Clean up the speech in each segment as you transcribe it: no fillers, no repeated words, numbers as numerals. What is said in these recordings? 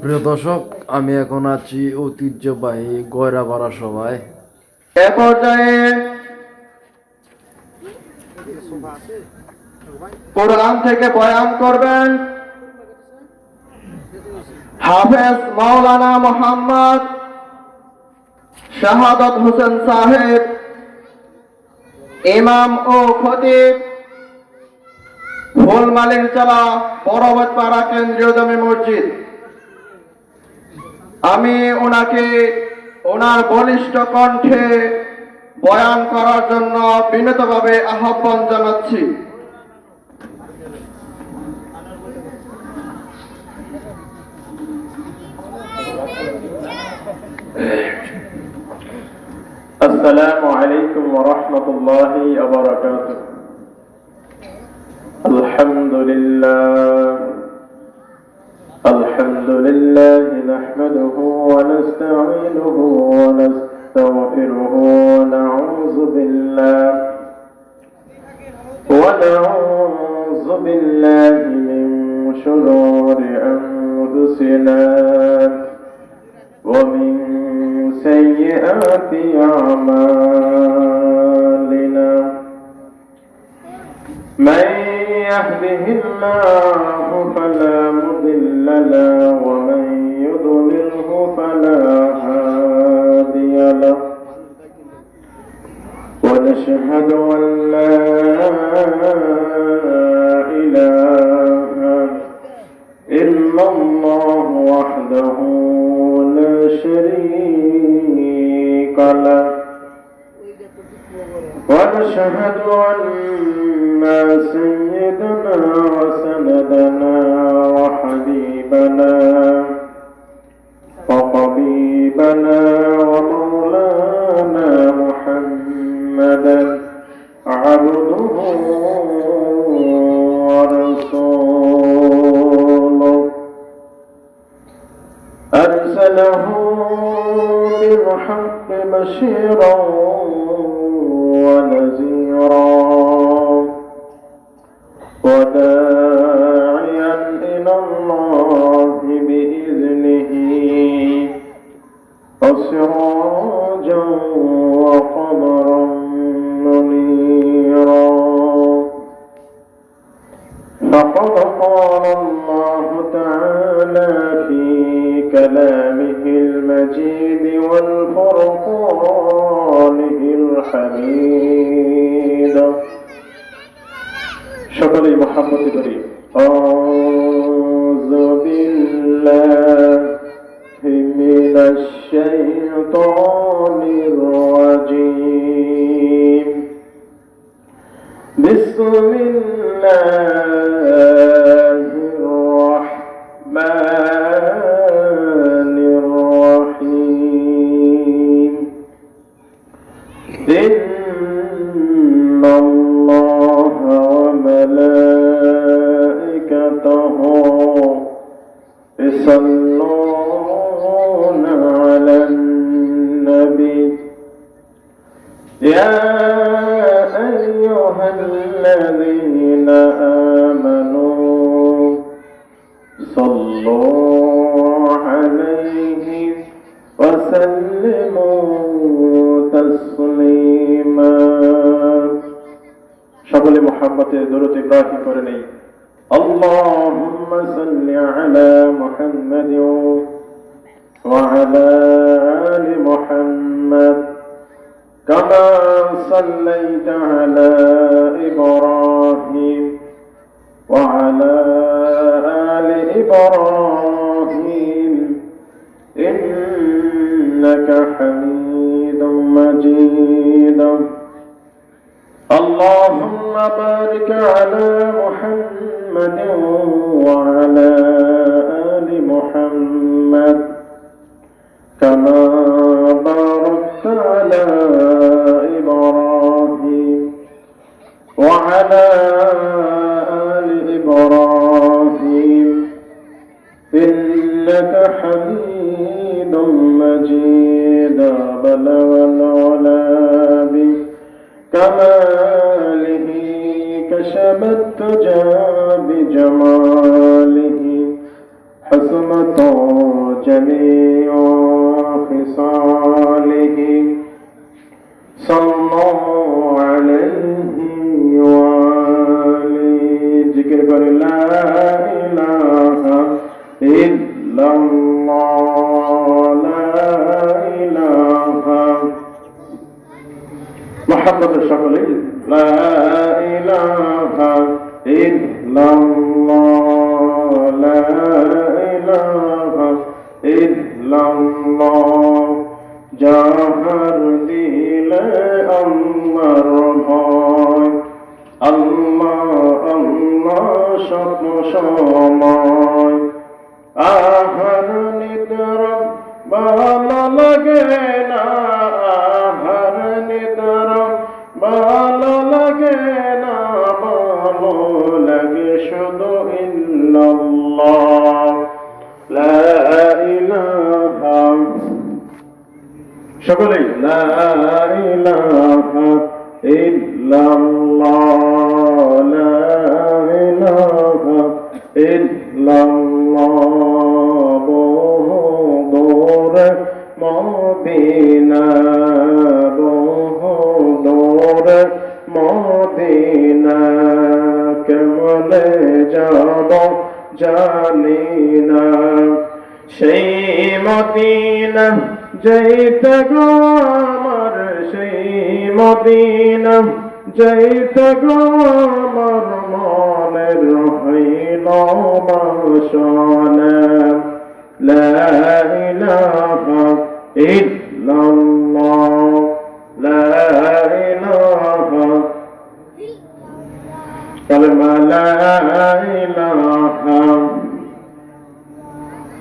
প্রিয় দর্শক, আমি এখন আছি ঐতিহ্যবাহী গয়রাপাড়া সভায়। এ পর্যায়ে কোরআন থেকে বয়ান করবেন হাফেজ মাওলানা মোহাম্মদ শাহাদত হোসেন সাহেব, ইমাম ও খতিব, ফুলমালির চালা বড়বতপাড়া কেন্দ্রীয় জামে মসজিদ। আমি ওনাকে ওনার বলিষ্ঠ কণ্ঠে বয়ান করার জন্য বিনীতভাবে আহ্বান জানাচ্ছি। السلام عليكم ورحمة الله وبركاته. الحمد لله نحمده ونستعينه ونستغفره ونعوذ بالله من شرور أنفسنا ومن سيئات أعمالنا. من يهده الله فلا مضل له ومن يضلله فلا هادي له. ونشهد أن لا إله إلا الله وحده لا شريك له. ونشهد أن سيدنا وسندنا وحبيبنا وطبيبنا ومولانا محمدا عبده ورسوله أرسله بالحق بشيرا ونذيرا وداعيا إلى الله بإذنه وسراجا وقمرا منيرا. فقد قال الله تعالى في كلامه المجيد والفرقانه الحميد. সকলেই মহব্বত করি أعوذ بالله من الشيطان الرجيم. بسم الله الرحمن الرحيم. إن الله وملائكته يصلون على النبي يا أيها الذين آمنوا صلوا عليه وسلموا تسليما. সকলে মুহাম্মদের দরুদ ইব্রাহিম করে নেই। اللهم صل على محمد وعلى آل محمد كما صليت على إبراهيم وعلى آل إبراهيم إنك حميد مجيد. اللهم بارك على محمد وعلى آل محمد كما باركت على إبراهيم وعلى آل إبراهيم إنك حميد مجيد. بلغ العلا بكماله كشف التجى بجماله عصمة جميع خصاله صلوا عليه وآله ذكر कर لا إله إلا الله لا إله محمد الشكلي لا إله إلا الله لا إله إلا الله জাহার দিলে আল্লাহর ভয় আল্লাহ আল্লাহ স্বপ্ন সময় আহার নিদ্র ভালো লাগে না আহার নিদ্র ভালো লাগে না ভালো লাগে শুধু ইল্লাল্লাহ লা ইলাহা সকলেই লা ইলাহা ইল্লাল্লাহ লা ইলাহা ইল্লাল্লাহ দূরে মদিনা দূরে মদিনা কেমনে যাব জানি না সেই মদিনা যাইতে গো আমার সেই মদিনা যাইতে গো আমার মনের হইল বাসনা লা ইলাহা ইল্লাল্লাহ লা ইলাহা কালেমা লা ইলাহা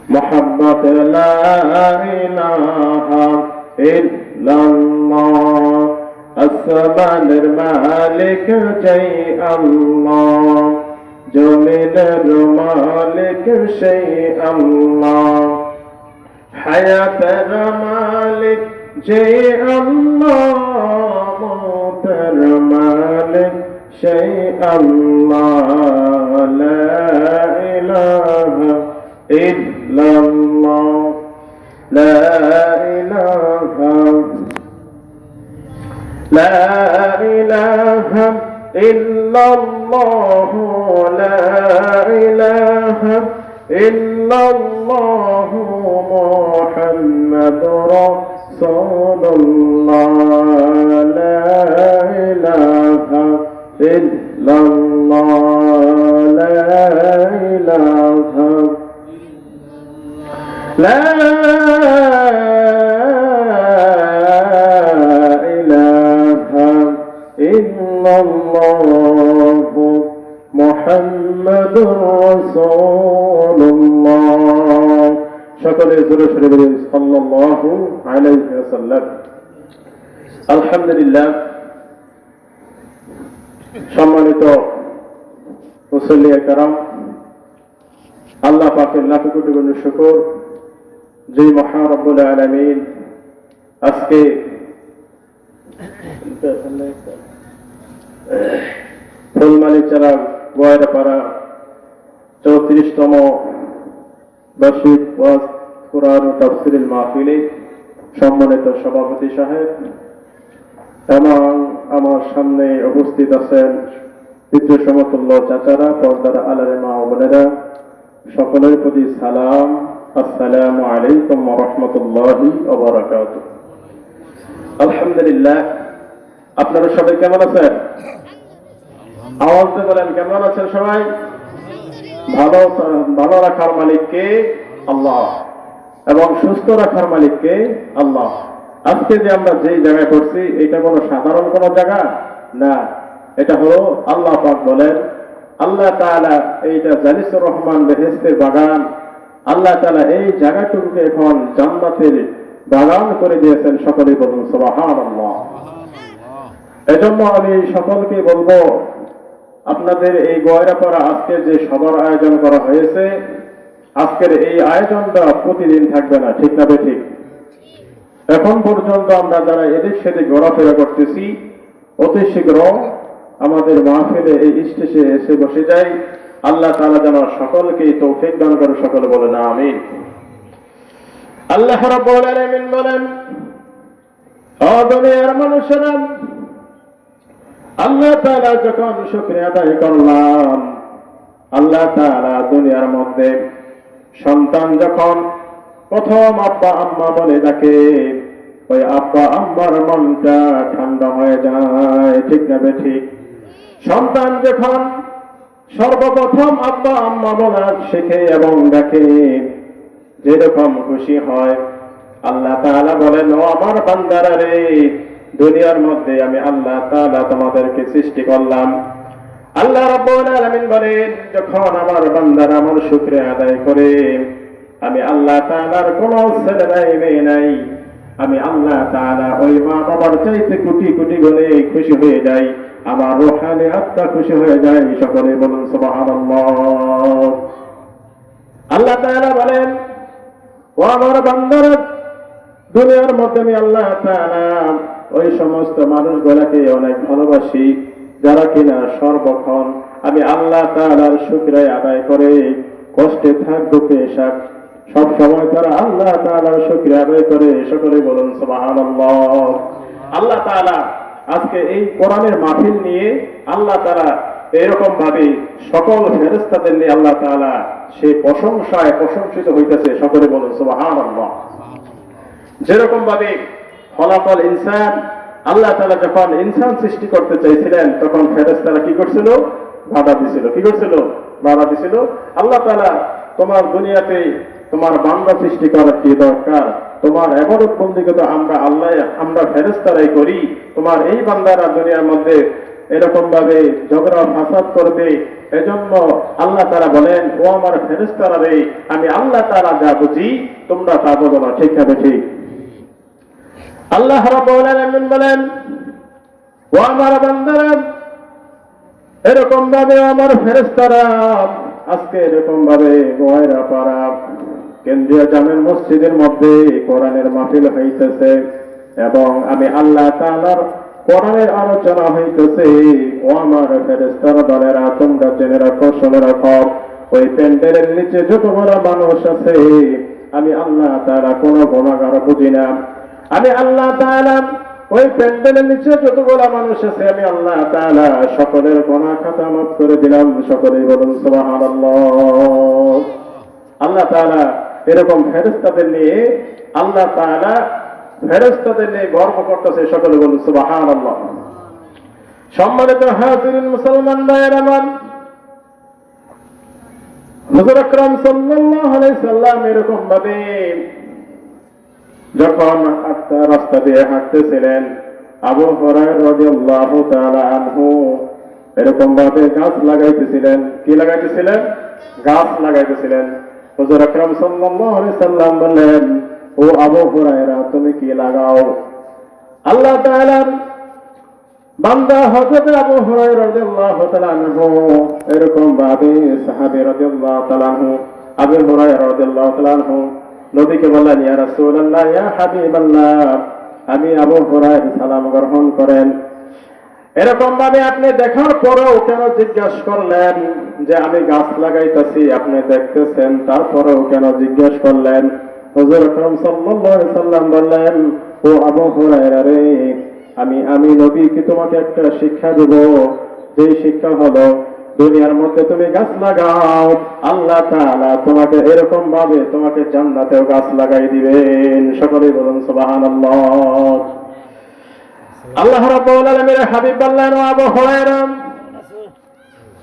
محبت لا إله إلا الله السمان المالك جي الله جميل المالك شيء الله حياة المالك جي الله موت المالك شيء الله لا إله إلا الله لا إله لا إله إلا الله لا إله إلا الله محمد رسول الله لا إله إلا الله لا إله لا إله إلا الله محمد رسول الله شكرا يزور شريف صلى الله عليه وسلم الحمد لله সম্মানিত মুসল্লি کرام আল্লাহ পাকের লাখ কোটি কোটি শুকর যে মহান রব্বুল আলামিন আজকে ফুলমালিচারা গোয়ারাপাড়া 34তম বার্ষিক ওয়াজ কুরআন ও তাফসীরের মাহফিলে সম্মানিত সভাপতি সাহেব এবং আমার সামনে উপস্থিত আছেন পিতৃ সমতুল্য চাচারা পর্দার আলারে মা ও বোনেরা সকলের প্রতি সালাম আসসালামু আলাইকুম ওয়া রাহমাতুল্লাহি ওয়া বারাকাতুহু আলহামদুলিল্লাহ আপনারা সবাই কেমন আছেন আওয়াজ দিয়ে বলেন কেমন আছেন সবাই ভালো ভালো রাখার মালিক কে আল্লাহ এবং সুস্থ রাখার মালিক কে আল্লাহ আজকে যে আমরা যেই জায়গায় করছি এটা কোনো সাধারণ কোনো জায়গা না এটা হলো আল্লাহ পাক বলেন আল্লাহ তাআলা এইটা জালিসুর রহমান বেহেশতের বাগান আল্লাহ তাআলা এই জায়গাটুকুকে এখন জান্নাতের বাগান করে দিয়েছেন সকলেই বলুন সুবহানাল্লাহ এজন্য আমি সকলকে বলবো আপনাদের এই গোয়ারাপাড়া আজকে যে সভার আয়োজন করা হয়েছে আজকের এই আয়োজনটা প্রতিদিন থাকবে না ঠিক না ঠিক এখন পর্যন্ত আমরা যারা এদিক সেদিক ঘোরাফেরা করতেছি অতি শীঘ্র আমাদের মাহফিলে এই স্টেজে এসে বসে যাই আল্লাহ তাআলা যেন সকলকে তৌফিক দান করে, সকলে বলেন আমিন। আল্লাহ রাব্বুল আলামিন বলেন, ও দুনিয়ার মানুষেরা, আল্লাহ তাআলা যখন শুকরিয়া আদায় করলাম, আল্লাহ তাআলা দুনিয়ার মধ্যে সন্তান যখন প্রথম আব্বা আম্মা বলে ডাকে, ওই আব্বা আম্মার মনটা ঠান্ডা হয়ে যায়, ঠিক না ঠিক? সন্তান যখন সর্বপ্রথম আব্বা আম্মা বলা শেখে এবং ডাকে, যেরকম খুশি হয়, আল্লাহ তাআলা বলেন, ও আমার বান্দারা রে, দুনিয়ার মধ্যে আমি আল্লাহ তাআলা তোমাদেরকে সৃষ্টি করলাম। আল্লাহ রাব্বুল আলামিন বলেন, যখন আমার বান্দারা আমার শুকরিয়া আদায় করে, আমি আল্লাহ তাআলার কোনো ছেলে নাই মেয়ে নাই, আমি আল্লাহ তাআলা ওই মা বাবার চাইতে কোটি কোটি গুণে খুশি হয়ে যাই, আমার রূহানি আত্মা খুশি হয়ে যায়, সকলে বলুন সুবহানাল্লাহ। আল্লাহ তাআলা বলেন, ও আমার বান্দারা, দুনিয়ার মধ্যে আমি আল্লাহ তাআলা ওই সমস্ত মানুষগুলোকে অনেক ভালোবাসি যারা কিনা সর্বক্ষণ আমি আল্লাহ তাআলার শুকরিয়া আদায় করে, কষ্টে থাক দুঃখে থাক সব সময় তারা আল্লাহ তাআলার শুকরিয়া আদায় করে, সকলে বলুন সুবহানাল্লাহ। আল্লাহ তাআলা আজকে এই কোরআনের মাহফিল নিয়ে আল্লাহ তাআলা এরকম ভাবে সকল ফেরেশতাদের নিয়ে আল্লাহ তাআলা সেই প্রশংসায় প্রশংসিত হইতেছে, সকলে বলুন সুবহানাল্লাহ। যেরকম ভাবে খলাকাল ইনসান, আল্লাহ তাআলা যখন ইনসান সৃষ্টি করতে চাইছিলেন, তখন ফেরেশতারা কি করছিল? বাধা দিছিল। কি করছিল? বাধা দিছিল। আল্লাহ তাআলা, তোমার দুনিয়াতে তোমার বান্দা সৃষ্টি করার কি দরকার? তোমার ইবাদত বন্দেগী তো আমরা ফেরেশতারাই করি, তোমার এই বান্দারা দুনিয়ার মধ্যে এরকম ভাবে ঝগড়া ফাসাদ করবে। এজন্য আল্লাহ তাআলা বলেন, ও আমার ফেরেশতারা রে, আমি আল্লাহ তাআলা যা বুঝি তোমরা তা বোঝো না, ঠিক না ঠিক? আল্লাহ রাব্বুল আলামিন বলেন, ও আমার বান্দারা, এরকম ভাবে আমার ফেরেশতারা আজকে এরকম ভাবে গোয়াইরা পাড়া কেন্দ্রীয় জামে মসজিদের মধ্যে কোরআনের মাহফিল হইতেছে এবং আমি আল্লাহ তাআলার কোরআনের আলোচনা হইতেছে। ও আমার ফেরেশতারা দলেরা, তোমরা জেনে রাখো, শুনে রাখো, ওই প্যান্ডেলের নিচে যত বড় মানুষ আছে, আমি আল্লাহ তাআলা কোনো গুনাহগার বুঝি না। আমি আল্লাহ তাআলা ওই প্যান্ডেলের নিচে যতগুলো মানুষ আছে, আমি আল্লাহ তাআলা সকলের গুনাহ খাতা মাফ করে দিলাম, সকলেই বলুন সুবহানাল্লাহ। আল্লাহ তাআলা এরকম ফেরেশতাদের নিয়ে আল্লাহ তাআলা ফেরেশতাদের নিয়ে গর্ব করতেছে, সকলে বলুন সুবহানাল্লাহ। সম্মানিত হাজিরিন, মুসলমান ভাইয়ের আমার, হুজুর আকরাম সাল্লাল্লাহু আলাইহি সাল্লাম এরকম ভাবে যখন রাস্তা দিয়ে হাঁটতেছিলেন, আবু হুরায়রা রাদিয়াল্লাহু তাআলা আনহু এরকম ভাবে গাছ লাগাইতেছিলেন। কি লাগাইতেছিলেন? গাছ লাগাইতেছিলেন। হুজুর আকরাম সাল্লাল্লাহু আলাইহি সাল্লাম বললেন, ও আবু হুরায়রা, তুমি কি লাগাও? আল্লাহ তাআলার বান্দা হযরত আবু হুরায়রা রাদিয়াল্লাহু তাআলা আনহু এরকম ভাবে সাহাবী রাদিয়াল্লাহু তাআলা আনহু আবু হুরায়রা রাদিয়াল্লাহু তাআলা আনহু নবীকে বললেন, ইয়া রাসূলুল্লাহ, ইয়া হাবিবাল্লাহ, আমি আবু হুরায়রা সালাম গ্রহণ করেন। এরকম ভাবে আপনি দেখার পরেও কেন জিজ্ঞাসা করলেন যে আমি গাছ লাগাইতেছি? আপনি দেখতেছেন, তারপরেও কেন জিজ্ঞাসা করলেন? হুজুর আকরাম সাল্লাল্লাহু আলাইহি সাল্লাম বললেন, ও আবু হুরায়রা রে, আমি নবী কি তোমাকে একটা শিক্ষা দেব, যে শিক্ষা হলো দুনিয়ার মধ্যে তুমি গাছ লাগাও, আল্লাহ তাআলা তোমাকে এরকম ভাবে তোমাকে জান্নাতেও গাছ লাগাই দিবেন। সকলেই বলুন সুবহানাল্লাহ। আল্লাহ রাব্বুল আলামিনের হাবিব বললেন, ও আবু হুরায়রা,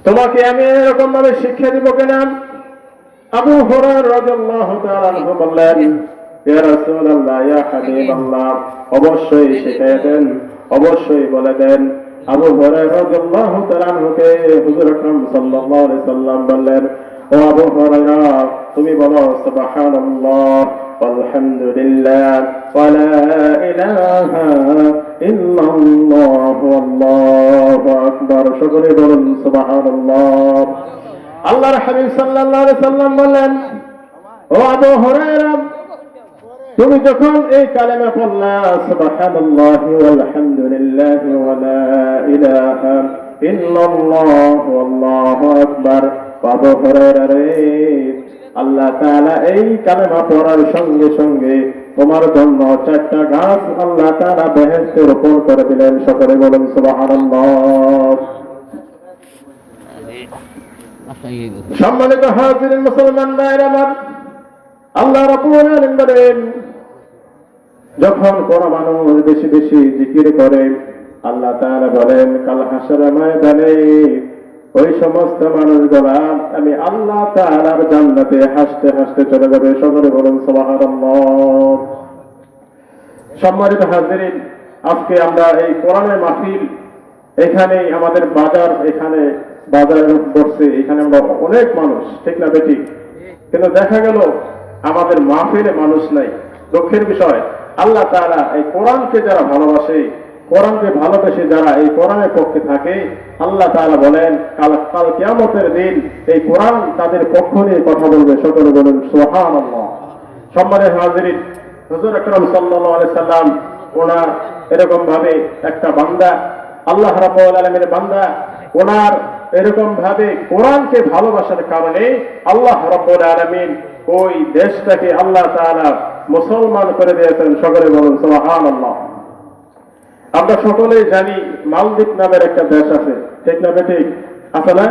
তোমাকে আমি এরকম ভাবে শিক্ষা দিব কিনা? আবু হুরায়রা রাদিয়াল্লাহু তাআলা আনহু বললেন, ইয়া রাসূলুল্লাহ, ইয়া হাবিবাল্লাহ, অবশ্যই শিখিয়ে দেন, অবশ্যই বলে দেন। আবু হুরায়রা রাদিয়াল্লাহু তাআলা আনহুকে হুজুর আকরাম সাল্লাল্লাহু আলাইহি সাল্লাম বললেন, ও আবু হুরায়রা, তুমি বলো সুবহানাল্লাহ ওয়ালহামদুলিল্লাহ ওয়া লা ইলাহা ইল্লাল্লাহ আল্লাহু আকবার। সকলে বলুন সুবহানাল্লাহ। আল্লাহর হাবিব সাল্লাল্লাহু আলাইহি সাল্লাম বললেন, ও আবু হুরায়রা, তুমি যখন এই কালেমা পড়লা, সুবহানাল্লাহি ওয়াল হামদুলিল্লাহি ওয়া লা ইলাহা ইল্লাল্লাহু আল্লাহু আকবার, ও আবু হুরায়রা রে, আল্লাহ তাআলা এই কালেমা পড়ার সঙ্গে সঙ্গে তোমার জন্য 4টা গাছ আল্লাহ তাআলা বেহেশতে রোপণ করে দিলেন। সকলে বলুন সুবহানাল্লাহ। সম্মানিত হাজিরিন মুসলমান ভাইরা আমার, আল্লাহ রাব্বুল আলামিন বলেন, যখন কোন মানুষ বেশি বেশি জিকির করে, আল্লাহ তাআলা বলেন কাল হাসরের ময়দানে ওই সমস্ত মানুষগুলা আমি আল্লাহ তাআলার জান্নাতে হাসতে হাসতে চলে যাবে। সকলে বলুন সুবহানাল্লাহ। সম্মানিত হাজিরিন, আজকে আমরা এই কোরআনের মাহফিল, এখানে আমাদের বাজার, এখানে বাজার বসছে, এখানে আমরা অনেক মানুষ, ঠিক না বেঠিক? কিন্তু দেখা গেল আমাদের মাহফিলে মানুষ নাই। দুঃখের বিষয়, আল্লাহ তাআলা এই কোরআনকে যারা ভালোবাসে, কোরআনকে ভালোবেসে যারা এই কোরআনের পক্ষে থাকে, আল্লাহ তাআলা বলেন কাল কিয়ামতের দিন এই কোরআন তাদের পক্ষ নিয়ে কথা বলবে। সকলে বলুন সুবহানাল্লাহ। সম্মানিত হাজিরিন, হুজুর আকরাম সাল্লাল্লাহু আলাইহি সাল্লাম ওনার এরকম ভাবে একটা বান্দা, আল্লাহ রাব্বুল আলামিনের বান্দা, ওনার এরকম ভাবে কোরআনকে ভালোবাসার কারণে আল্লাহ রাব্বুল আলামিন ওই দেশটাকে আল্লাহ তাআলা মুসলমান করে দিয়েছেন। সকলে বলুন সুবহানাল্লাহ। আমরা সকলেই জানি মালদ্বীপ নামের একটা দেশ আছে, ঠিক না বেঠিক? আছে না?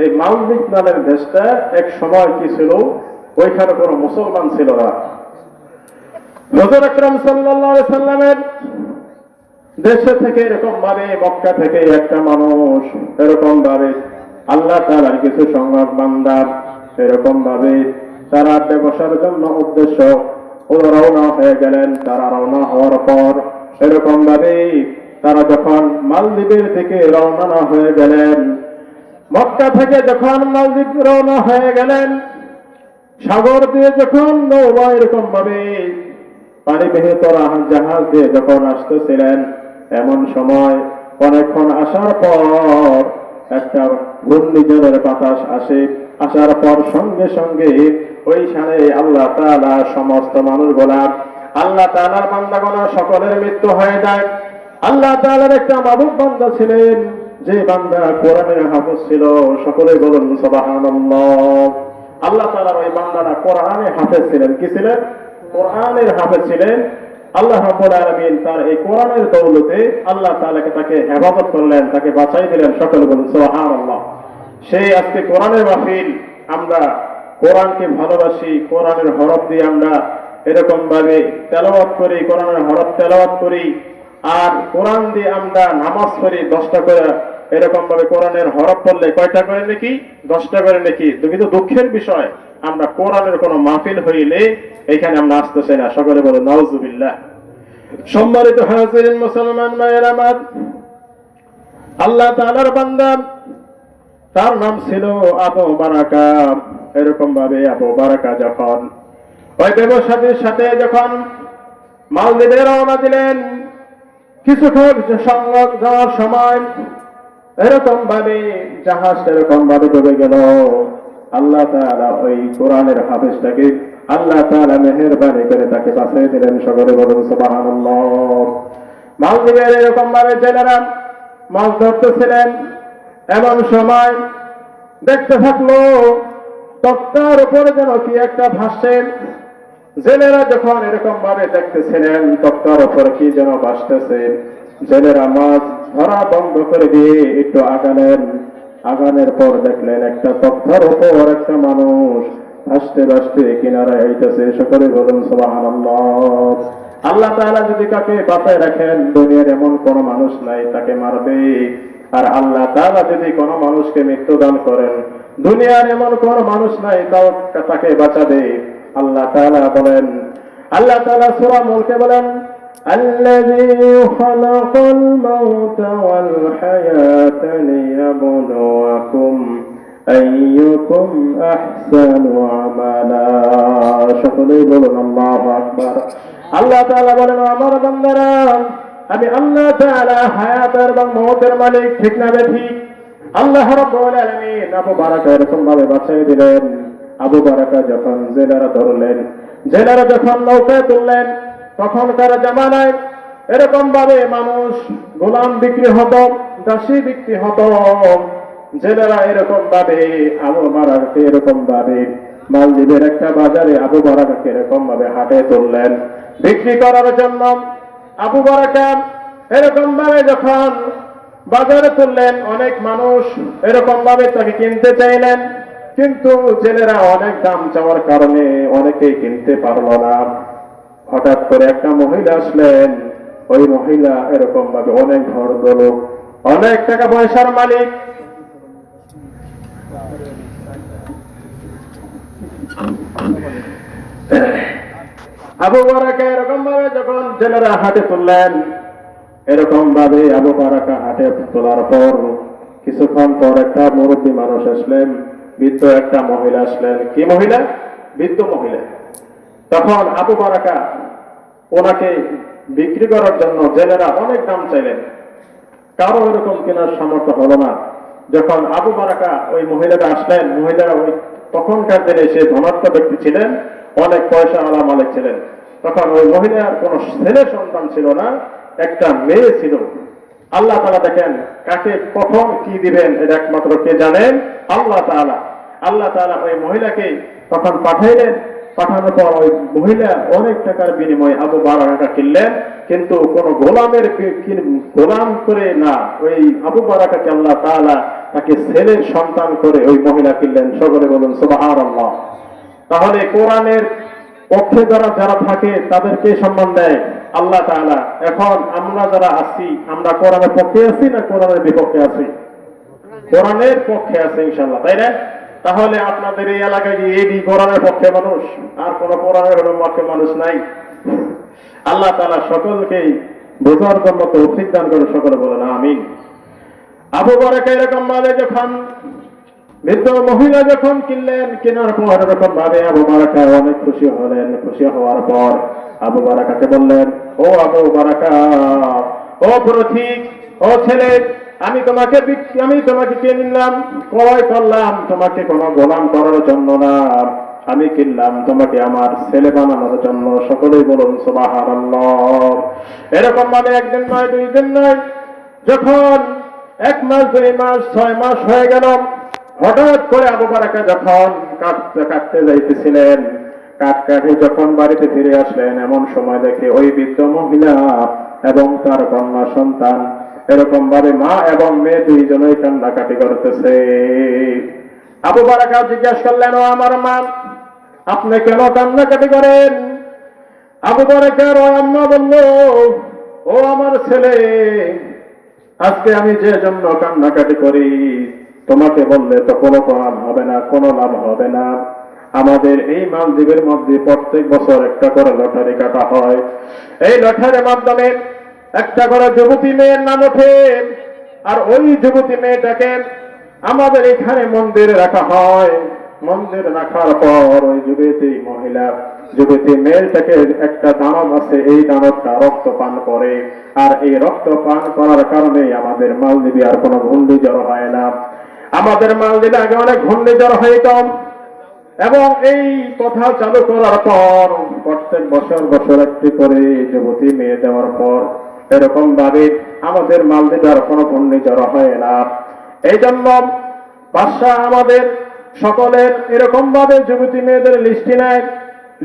এই মালদ্বীপ নামের দেশটা এক সময় কি ছিল, ওইখানে কোনো মুসলমান ছিল না। হুজুর আকরাম সাল্লাল্লাহু আলাইহি সাল্লামের দেশে থেকে এরকম ভাবে, মক্কা থেকে একটা মানুষ এরকম ভাবে আল্লাহ তাআলার কিছু সংবাদ বান্দা এরকম ভাবে তারা ব্যবসার জন্য উদ্দেশ্য রওনা হয়ে গেলেন। তারা রওনা হওয়ার পর এরকম ভাবে তারা যখন মালদ্বীপের দিকে রওনা হয়ে গেলেন, মক্কা থেকে যখন মালদ্বীপ রওনা হয়ে গেলেন, সাগর দিয়ে যখন নৌবা এরকম ভাবে পানিবাহিত জাহাজ দিয়ে যখন আসতেছিলেন, এমন সময় অনেকক্ষণ আসার পর একটা ঘূর্ণিঝড়ের বাতাস আসে। আসার পর সঙ্গে সঙ্গে ওইখানে আল্লাহ তাআলা সমস্ত মানুষগুলা, আল্লাহ তাআলার বান্দাগণ সকলের মৃত্যু হয়ে যায়। আল্লাহ তাআলার একটা মাহবুব বান্দা ছিলেন, যে বান্দা কোরআনের হাফেজ ছিল। সকলে বলুন সুবহানাল্লাহ। আল্লাহ তাআলার ওই বান্দাটা কোরআনের হাফেজ ছিলেন। কি ছিলেন? কোরআনের হাফেজ ছিলেন। আল্লাহ রাব্বুল আলামিন তার এই কোরআনের দৌলতে আল্লাহ তাআলাকে তাকে হেফাজত করলেন, তাকে বাঁচাই দিলেন। সকলে বলুন সুবহানাল্লাহ। সেই আজকে কোরআনের মাহফিল, আমরা কোরআনকে ভালোবাসি, কোরআনের হরফ দিয়ে আমরা এরকম ভাবে তেলাওয়াত করি, কোরআনের হরফ তেলাওয়াত করি, আর কোরআন দিয়ে আমরা নামাজ পড়ি 10টা করে। এরকম ভাবে কোরআনের হরফ পড়লে কয়টা করে নাকি? 10টা করে নাকি? কিন্তু দুঃখের বিষয়, আমরা কোরআনের কোন মাহফিল হইলে এখানে আমরা আসতেছি না। সকলে বলো নাউজুবিল্লাহ। সম্মানিত হাজিরিন মুসলমান ভাইয়েরা আমার, আল্লাহ তাআলার বান্দা, তার নাম ছিল আবু বারাকা। এরকম ভাবে আবু বারাকা যখন ওই ব্যবসায়ীর সাথে যখন মালদ্বীপে রওনা দিলেন, কিছুক্ষণ সংযোগ যাওয়ার সময় এরকম ভাবে জাহাজ এরকম ভাবে ডুবে গেল। আল্লাহ তাআলা ওই কোরআনের হাফেজটাকে আল্লাহ তাআলা মেহেরবানি করে তাকে বাঁচিয়ে দিলেন। সকলে বলুন সুবহানাল্লাহ। মালদ্বীপের এরকম ভাবে জেলেরা মাছ ধরতেছিলেন, এমন সময় দেখতে থাকলো তক্তার উপরে যেন কি একটা ভাসছে। জেলেরা যখন এরকম ভাবে দেখতেছিলেন তক্তার উপর কি যেন ভাসতেছে, জেলেরা মাছ ধরা বন্ধ করে দিয়ে একটু আগালেন। আগানের পর দেখলেন একটা তক্তার উপর একটা মানুষ ভাসতে ভাসতে কিনারায় আইতেছে। সকলে বলুন সুবহানাল্লাহ। আল্লাহ তাআলা যদি কাকে বাঁচায় রাখেন, দুনিয়ার এমন কোন মানুষ নাই তাকে মারবে। আর আল্লাহ তাআলা যদি কোন মানুষকে মৃত্যু দান করেন, দুনিয়ার এমন কোন মানুষ নাই তাও তাকে বাঁচাবে। আল্লাহ তাআলা বলেন, আল্লাহ তাআলা সূরা মুলকে বলেন, আল্লাযী খালাকাল মাউতা ওয়াল হায়াতা লিয়াবলুয়াকুম আইয়ুকুম আহসানু আমালা। সকলেই বলুন আল্লাহু আকবার। আল্লাহ তাআলা বলেন, আমার বান্দারা, আমি আল্লাহ তাআলা হায়াতের এবং মওতের মালিক। ঠিক না বেঠিক? আল্লাহ রাব্বুল আলামিন আবু বারাকা এরকম ভাবে বাঁচিয়ে দিলেন। আবু বারাকা যখন জেলেরা ধরলেন, জেলেরা যখন নৌকায় তুললেন, তখনকার জামানায় এরকম ভাবে মানুষ গোলাম বিক্রি হতো, দাসী বিক্রি হতো। জেলেরা এরকম ভাবে আবু বারাকাকে এরকম ভাবে মালদ্বীপের একটা বাজারে আবু বারাকাকে এরকম ভাবে হাটে তুললেন বিক্রি করার জন্য। আবু বারাকা এরকম ভাবে যখন বাজারে তুললেন, অনেক মানুষ এরকম ভাবে তাকে কিনতে চাইলেন, কিন্তু জেলেরা অনেক দাম চাওয়ার কারণে অনেকেই কিনতে পারল না। হঠাৎ করে একটা মহিলা আসলেন, ওই মহিলা এরকম ভাবে অনেক বড় লোক, অনেক টাকা পয়সার মালিক। আবু বারাকা এরকম ভাবে যখন জেলেরা হাটে তুললেন, এরকম ভাবে আবু বারাকা হাটে তোলার পর কিছুক্ষণ পর একটা মুরব্বী মানুষ আসলেন, বৃদ্ধ একটা মহিলা আসলেন। কি মহিলা? বৃদ্ধ মহিলা। তখন আবু বারাকা ওনাকে বিক্রি করার জন্য জেলেরা অনেক দাম চাইলেন, কারো এরকম কেনার সামর্থ্য হলো না। যখন আবু বারাকা ওই মহিলাটা আসলেন, মহিলারা ওই তখনকার দিনে সে ধনাত্ম ব্যক্তি ছিলেন, অনেক পয়সা আলা মালিক ছিলেন। তখন ওই মহিলার কোনো ছেলে সন্তান ছিল না, একটা মেয়ে ছিল। আল্লাহ তাআলা দেখেন কাকে কখন কি দিবেন এটা একমাত্র কে জানেন? আল্লাহ তাআলা। আল্লাহ তাআলা ওই মহিলাকে তখন পাঠাইলেন। পাঠানোর পর ওই মহিলা অনেক টাকার বিনিময়ে আবু বারাকা কিনলেন, কিন্তু কোন গোলাম করে না, ওই আবু বারাকাকে আল্লাহ তাআলা তাকে ছেলের সন্তান করে ওই মহিলা কিনলেন। সকলে বলুন সুবহানাল্লাহ। তাহলে কোরআনের পক্ষে যারা যারা থাকে তাদেরকে সম্মান দেয় আল্লাহ তাআলা। এখন আমরা যারা আছি, আমরা কোরআনের পক্ষে আছি না কোরআনের বিপক্ষে আছি? কোরআনের পক্ষে আছে ইনশাআল্লাহ, তাই না? তাহলে আপনাদের এই এলাকায় যে এই কোরআনের পক্ষে মানুষ, আর কোন কোরআনের পক্ষে মানুষ নাই। আল্লাহ তাআলা সকলকেই বোঝার জন্য তৌফিক দান করে, সকলে বলেন আমিন। আবু বারাকা এরকম ভাবে যখন বৃদ্ধ মহিলা যখন কিনলেন, কেনার পর এরকম ভাবে আবু বারাকা অনেক খুশি হলেন। খুশি হওয়ার পর আবু বারাকাকে বললেন, ও আবু বারাকা, ও পথিক, ও ছেলে, আমি তোমাকে কিনলাম, ক্রয় করলাম তোমাকে কোনো গোলাম করার জন্য না, আমি কিনলাম তোমাকে আমার ছেলে বানানোর জন্য। সকলেই বলুন সুবহানাল্লাহ। এরকম ভাবে একদিন নয়, দুই দিন নয়, যখন 1 মাস, 2 মাস, 6 মাস হয়ে গেল, হঠাৎ করে আবু বারাকা যখন কাটতে যাইতেছিলেন, কাটে যখন বাড়িতে ফিরে আসলেন, এমন সময় দেখে ওই বৃদ্ধ মহিলা এবং তার কন্যা সন্তান এরকম ভাবে মা এবং মেয়ে দুইজনেই কান্নাকাটি করতেছে। আবু বারাকা জিজ্ঞাসা করলেন, ও আমার মা, আপনি কেন কান্নাকাটি করেন? আবু বারাকার আম্মা বলল, ও আমার ছেলে, আজকে আমি যে জন্য কান্নাকাটি করি তোমাকে বললে তো কোনো লাভ হবে না, কোনো লাভ হবে না। আমাদের এই মালদ্বীপের মধ্যে প্রত্যেক বছর একটা করে লটারি কাটা হয়। এই লটারির মাধ্যমে একটা করে যুবতী মেয়ের নাম ওঠে, আর ওই যুবতী মেয়েটাকে আমাদের এখানে মন্দিরে রাখা হয়। মন্দিরে রাখার পর ওই যুবতী মেয়েটাকে একটা দানব আছে, এই দানবটা রক্ত পান করে, আর এই রক্ত পান করার কারণে আমাদের মালদ্বীপে আর কোনো ঘূর্ণিঝড় হয় না। আমাদের মালদ্বীপে আগে অনেক ঘূর্ণিঝড় হইত, এবং এই কথা চালু করার পর প্রত্যেক বছর একটি করে যুবতী মেয়ে দেওয়ার পর এরকম ভাবে আমাদের মালদ্বীপে আর কোনো ঘূর্ণিঝড় হয় না। এই জন্য বাদশা আমাদের সকলের এরকম ভাবে যুবতী মেয়েদের লিস্টি নেয়।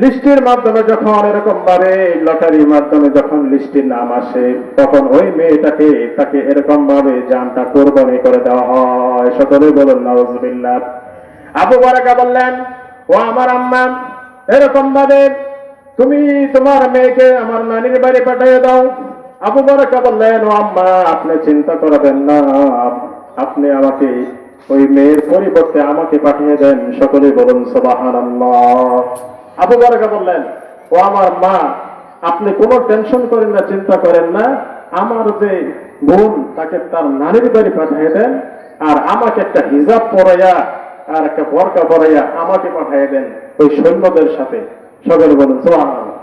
লিস্টির মাধ্যমে যখন এরকম ভাবে লটারির মাধ্যমে যখন লিস্টির নাম আসে, তখন ওই মেয়েটাকে তাকে এরকম ভাবে জানটা কোরবানি করে দেওয়া হয়। সকলে বলুন নাউজুবিল্লাহ। আবু বারাকা বললেন, ও আমার আম্মা, এরকম ভাবে তুমি তোমার মেয়েকে আমার নানির বাড়ি পাঠিয়ে দাও। আবু বারাকা বললেন, ও আম্মা, আপনি চিন্তা করবেন না, আপনি আমাকে ওই মেয়ের পরিবর্তে আমাকে পাঠিয়ে দেন। সকলে বলুন সুবহানাল্লাহ। আবু বারাকা বললেন, ও আমার মা, আপনি কোনো টেনশন করেন না, চিন্তা করেন না, আমার যে বোন তাকে তার নানির বাড়ি পাঠিয়ে দেন, আর আমাকে একটা হিজাব পরাইয়া আর একটা বরকা পরাইয়া আমাকে পাঠিয়ে দেন ওই সৈন্যদের সাথে। সকলে বলুন সুবহানাল্লাহ।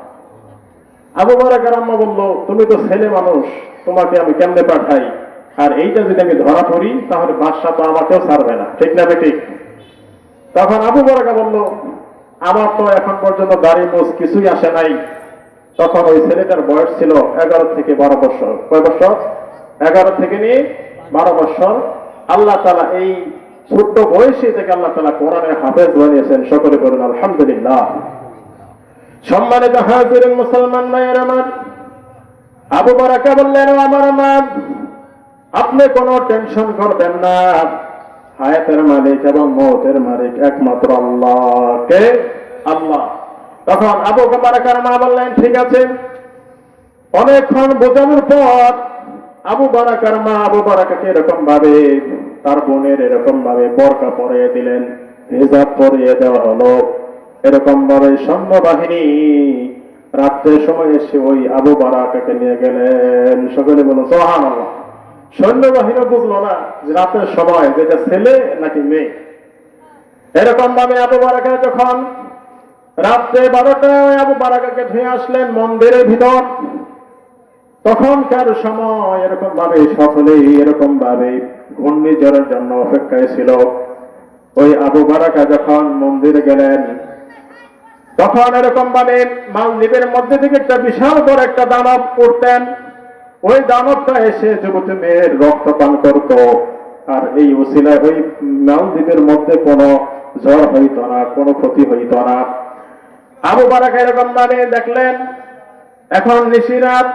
আবু বারাকার আম্মা বলল, তুমি তো ছেলে মানুষ, তোমাকে আমি কেমনে পাঠাই? আর এইটা যদি আমি ধরা পড়ি তাহলে বাদশা তো আমাকেও ছাড়বে না, ঠিক না বেঠিক? তখন আবু বারাকা বলল, আমার তো এখন পর্যন্ত দাড়ি মুছ কিছুই আসে নাই। তখন ওই ছেলেটার বয়স ছিল 11 থেকে 12 বছর। কয় বছর? 11 থেকে নিয়ে 12 বছর। আল্লাহ তাআলা এই ছোট্ট বয়সে থেকে আল্লাহ তাআলা কোরআনের হাফেজ বানিয়েছেন। সকলে বলুন আলহামদুলিল্লাহ। সম্মানিত হাজিরিন মুসলমান ভাইয়েরা আমার, আবু বারাকা বললেন, আমার মা, আপনি কোনো টেনশন করবেন না, হায়াতের মালিক এবং মৌতের মালিক একমাত্র আল্লাহ। কে? আল্লাহ। তখন আবু বারাকার মা বললেন, ঠিক আছে। অনেকক্ষণ বোঝানোর পর আবু বারাকার মা আবু বারাকাকে এরকম ভাবে তার বোনের এরকম ভাবে বোরকা পরিয়ে দিলেন, হিজাব পরিয়ে দেওয়া হলো। এরকম ভাবে সৈন্যবাহিনী রাত্রের সময় এসে ওই আবু বারাকাকে নিয়ে গেলেন। সকলে বলুন সুবহানাল্লাহ। সৈন্যবাহিনী বুঝলো না যে রাতের সময় যেটা ছেলে নাকি মেয়ে। এরকম ভাবে আবু বারাকা যখন রাত্রে 12টায় আবু বারাকাকে ধুয়ে আসলেন মন্দিরের ভিতর, তখনকার সময় এরকম ভাবে সকলেই এরকম ভাবে ঘূর্ণিঝড়ের জন্য অপেক্ষায় ছিল। ওই আবু বারাকা যখন মন্দিরে গেলেন, তখন এরকম ভাবে মালদ্বীপের মধ্যে থেকে একটা বিশাল বড় একটা দানব উঠতেন। ওই দানবটা এসে যুবতী মেয়ের রক্ত পান করত। আর এই উসিলায় ওই মালদ্বীপের মধ্যে কোনো ঝড় হইত না, কোনো ক্ষতি হইত না। আবু বারাকা এরকম ভাবে দেখলেন, এখন নিশিরাত,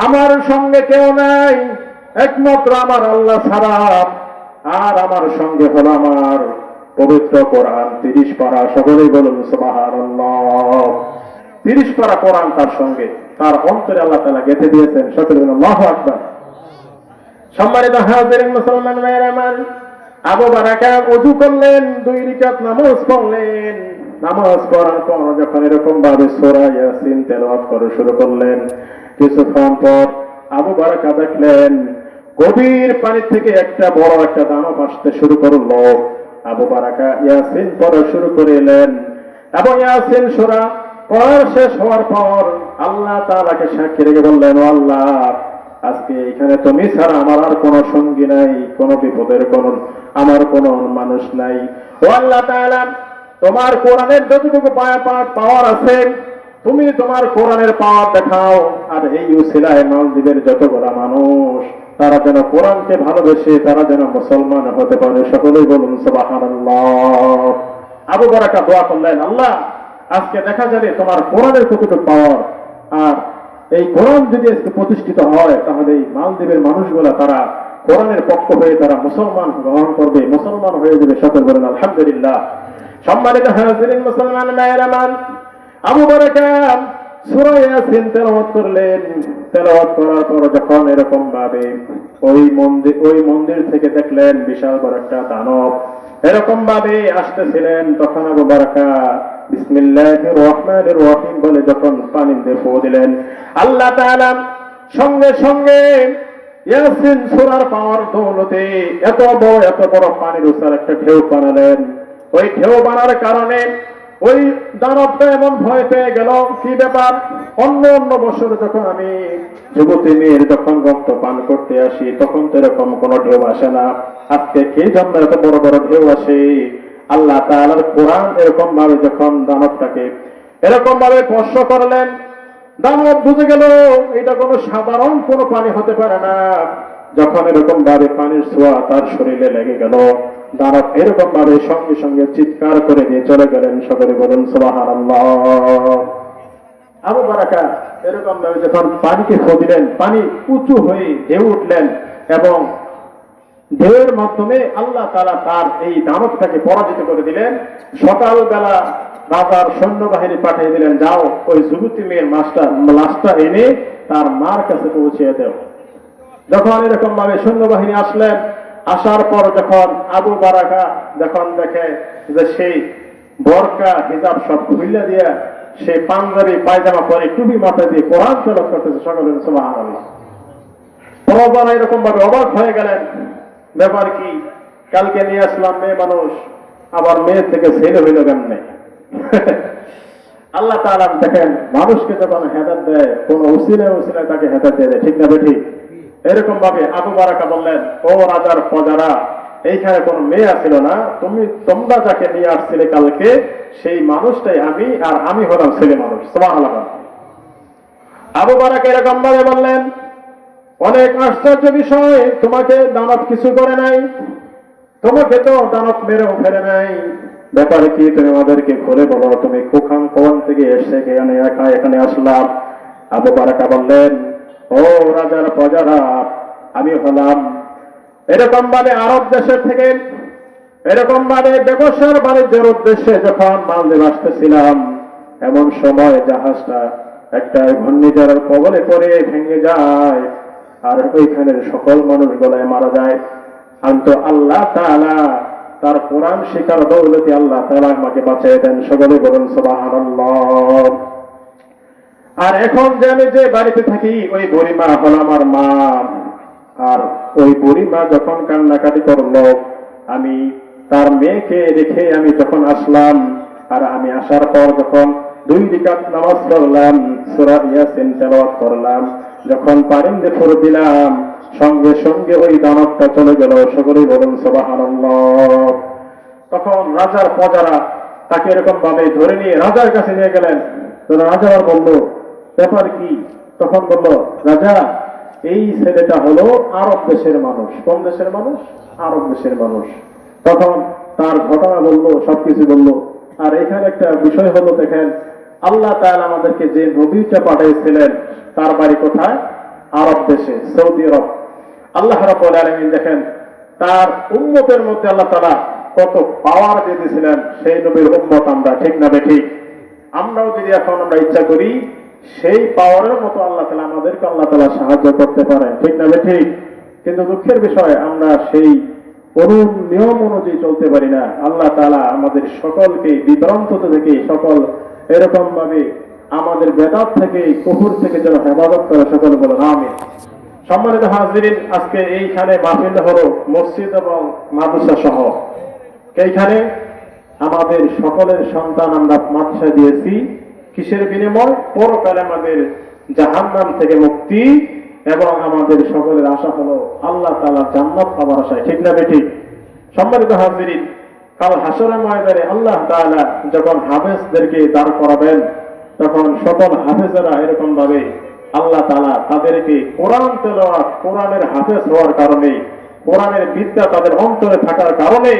আমার সঙ্গে কেউ নাই, একমাত্র আমার আল্লাহ ছাড়া। আর আমার সঙ্গে হলো আমার পবিত্র কোরআন 30 পারা। সকলেই বলুন সুবহানাল্লাহ। 30 পারা কোরআন তার সঙ্গে, তার অন্তরে আল্লাহ তাআলা গেঁথে দিয়েছেন। সকলে বলুন আল্লাহু আকবার। সম্মানিত হাজিরিন মুসলমান ভাইয়েরা আমার, আবু বারাকা ওযু করলেন, 2 রাকাত নামাজ পড়লেন। নামাজ পড়ার পর যখন এরকম ভাবে সূরা ইয়াসিন তেলাওয়াত করা শুরু করলেন, কিছুক্ষণ পর আবু বারাকা দেখলেন গভীর পানি থেকে একটা বড় একটা দানব আসতে শুরু করলো। আবু বারাকা ইয়াসিন পড়া শুরু করলেন এবং ইয়াসিন সূরা পড়া শেষ হওয়ার পর আল্লাহ তাআলাকে সাক্ষী রেখে বললেন, ও আল্লাহ, আজকে এখানে তুমি ছাড়া আমার আর কোনো সঙ্গী নাই, কোনো বিপদের কোনো আমার কোনো মানুষ নাই। ও আল্লাহ তাআলা, তোমার কোরআনের যতটুকু পাওয়ার আছে তুমি তোমার কোরআনের পাওয়ার দেখাও। আর এই উসিলায় মালদ্বীপের যতগুলো মানুষ তারা যেন কোরআনকে ভালোবেসে তারা যেন মুসলমান হতে পারে। সকলেই বলুন সুবহানাল্লাহ। আবু বারাকা দোয়া করলেন, আল্লাহ, আজকে দেখা যাবে তোমার কোরআনের কতটুকু পাওয়ার। আর এই কোরআন যদি আজকে প্রতিষ্ঠিত হয়, তাহলে এই মালদ্বীপের মানুষগুলা তারা কোরআনের পক্ষ হয়ে তারা মুসলমান গ্রহণ করবে, মুসলমান হয়ে যাবে। সকল বলেন আলহামদুলিল্লাহ। সম্মানিত হাজিরিন মুসলমান ভাইয়েরা আমার, আবু বারাকা সূরা ইয়াসিন তেলাওয়াত করলেন। তেলাওয়াত করার পর যখন এরকম ভাবে ওই মন্দির থেকে দেখলেন বিশাল বড় একটা দানব এরকম ভাবে আসতেছিলেন, তখন আবু বারাকা বিসমিল্লাহির রহমানির রহিম বলে যখন পানি দিয়ে ফু দিলেন, আল্লাহ তাআলা সঙ্গে সঙ্গে ইয়াসিন সূরার পাওয়ার দৌলতে এত বড় পানির উসার একটা ঢেউ বানালেন। ওই ঢেউ বানার কারণে ওই দানবটা এমন ভয় পেয়ে গেল, কি ব্যাপার, অন্য বছর যখন আমি যুবতী মেয়ের যখন রক্ত পান করতে আসি তখন তো এরকম কোনো ঢেউ আসে না, আজকে কি জন্য এত বড় বড় ঢেউ আসে? আল্লাহ তাআলার কোরআন এরকম ভাবে যখন দানবটাকে এরকম ভাবে স্পর্শ করলেন, দানব বুঝে গেল এটা কোনো সাধারণ কোনো পানি হতে পারে না। যখন এরকম ভাবে পানির ছোঁয়া তার শরীরে লেগে গেল, দানব এরকম ভাবে সঙ্গে সঙ্গে চিৎকার করে দিয়ে চলে গেলেন। সকলে বলুন সুবহানাল্লাহ। আবু বারাকা এরকম ভাবে যখন পানিকে ফু দিলেন, পানি উঁচু হয়ে ঢেউ উঠলেন এবং ঢেউয়ের মাধ্যমে আল্লাহ তাআলা তার এই দানবটাকে পরাজিত করে দিলেন। সকালবেলা রাজার সৈন্যবাহিনী পাঠিয়ে দিলেন, যাও ওই যুবতী মেয়ের লাশটা এনে তার মার কাছে পৌঁছিয়ে দেও। যখন এরকম ভাবে সৈন্যবাহিনী আসলেন, আসার পর যখন আবু বারাকা যখন দেখে যে সেই বোরকা হিজাব সব খুলে দিয়ে সে পাঞ্জাবি পায়জামা পরে টুপি মাথায় দিয়ে কোরআন তেলাওয়াত করতেছে, সকলে সুবহানাল্লাহ। প্রজারা এরকম ভাবে অবাক হয়ে গেলেন, ব্যাপার কি, কালকে নিয়ে আসলাম মেয়ে মানুষ, আবার মেয়ে থেকে ছেলে হইল কেমনে? আল্লাহ তাআলা দেখেন মানুষকে যখন হেদায়েত দেয় কোন উসিলায় তাকে হেদায়েত দেয়, ঠিক না বেঠিক? এরকম ভাবে আবু বারাকা বললেন, ও রাজার প্রজারা, এইখানে কোন মেয়ে ছিল না, তোমরা যাকে নিয়ে আসছিলে কালকে সেই মানুষটাই আমি, আর আমি হলাম ছেলে মানুষ। সুবহানাল্লাহ। আবু বারাকা এরকম ভাবে বললেন, অনেক আশ্চর্য বিষয়, তোমাকে দানব কিছু করে নাই, তোমাকে তো দানব মেরেও ফেলে নাই, ব্যাপারে কি তুমি আমাদেরকে খুলে বলো, তুমি কোন থেকে এসে এখানে আসলাম? আবু বারাকা বললেন, ও রাজার প্রজারা, আমি হলাম এরকম ভাবে আরব দেশের থেকে এরকম ভাবে ব্যবসার বাণিজ্যের উদ্দেশ্যে যখন মালদ্বীপ আসতেছিলাম, এমন সময় জাহাজটা একটা ঘূর্ণিঝড়ের কবলে পড়ে ভেঙে যায়, আর ওইখানের সকল মানুষ গলায় মারা যায়। কিন্তু আল্লাহ তাআলা তার কোরআন শিকার দৌলতে আল্লাহ তাআলা আমাকে বাঁচিয়ে দেন। সকলে বলুন সুবহানাল্লাহ। আর এখন যে আমি যে বাড়িতে থাকি, ওই বুড়িমা হল আমার মা। আর ওই বুড়িমা যখন কান্নাকাটি করলো, আমি তার মেয়েকে রেখে আমি যখন আসলাম, আর আমি আসার পর যখন 2 রাকাত নামাজ পড়লাম, সূরা ইয়াসিন তেলাওয়াত করলাম, যখন পারিন্দে ফুর দিলাম, সঙ্গে সঙ্গে ওই দানবটা চলে গেল। সকলেই বলুন সুবহানাল্লাহ। তখন রাজার প্রজারা তাকে এরকম ভাবে ধরে নিয়ে রাজার কাছে নিয়ে গেলেন। তো রাজা আর বলল, ব্যাপার কি? তখন বলল, রাজা, এই ছেলেটা হলো আরব দেশের মানুষ। কোন দেশের মানুষ? আরব দেশের মানুষ। তখন তার ঘটনা বলল, সবকিছু বলল। আর এখানে একটা বিষয় হলো, দেখেন, আল্লাহ তাআলা আমাদেরকে যে নবীটা পাঠিয়েছিলেন, তার বাড়ি কোথায়? আরব দেশে, সৌদি আরব। আল্লাহ রাব্বুল আলামিন দেখেন তার উম্মতের মধ্যে আল্লাহ তাআলা কত পাওয়ার দিয়েছিলেন। সেই নবীর উম্মত আমরা, ঠিক না বেঠিক? আমরাও যদি এখন আমরা ইচ্ছা করি, সেই পাওয়ারের মতো আল্লাহ তাআলা আমাদেরকে আল্লাহ তাআলা সাহায্য করতে পারেন, ঠিক না বেঠিক? কিন্তু দুঃখের বিষয়, আমরা সেই নিয়ম অনুযায়ী চলতে পারি না। আল্লাহ তাআলা আমাদের সকলকে বিভ্রান্ত থেকে, সকল এরকম ভাবে আমাদের বেদাত থেকে, কুফর থেকে যেন হেফাজত করে। সকল বলেন আমিন। সম্মানিত হাজিরিন, আজকে এইখানে মাহফিল হলো মসজিদ এবং মাদ্রাসা সহ। এইখানে আমাদের সকলের সন্তান আমরা মাদ্রাসা দিয়েছি, কিসের বিনিময়? পরকালে আমাদের জাহান্নাম থেকে মুক্তি, এবং আমাদের সকলের আশা হলো আল্লাহ তাআলা জান্নাত পাওয়ার আশায়, ঠিক না বেঠিক? সম্মানিত হাজিরিন, কাল হাশরের ময়দানে আল্লাহ তাআলা যখন হাফেজদেরকে দাঁড় করাবেন, তখন সকল হাফেজেরা এরকম ভাবে আল্লাহ তাআলা তাদেরকে কোরআন তেলাওয়াত, কোরআনের হাফেজ হওয়ার কারণে, কোরআনের বিদ্যা তাদের অন্তরে থাকার কারণে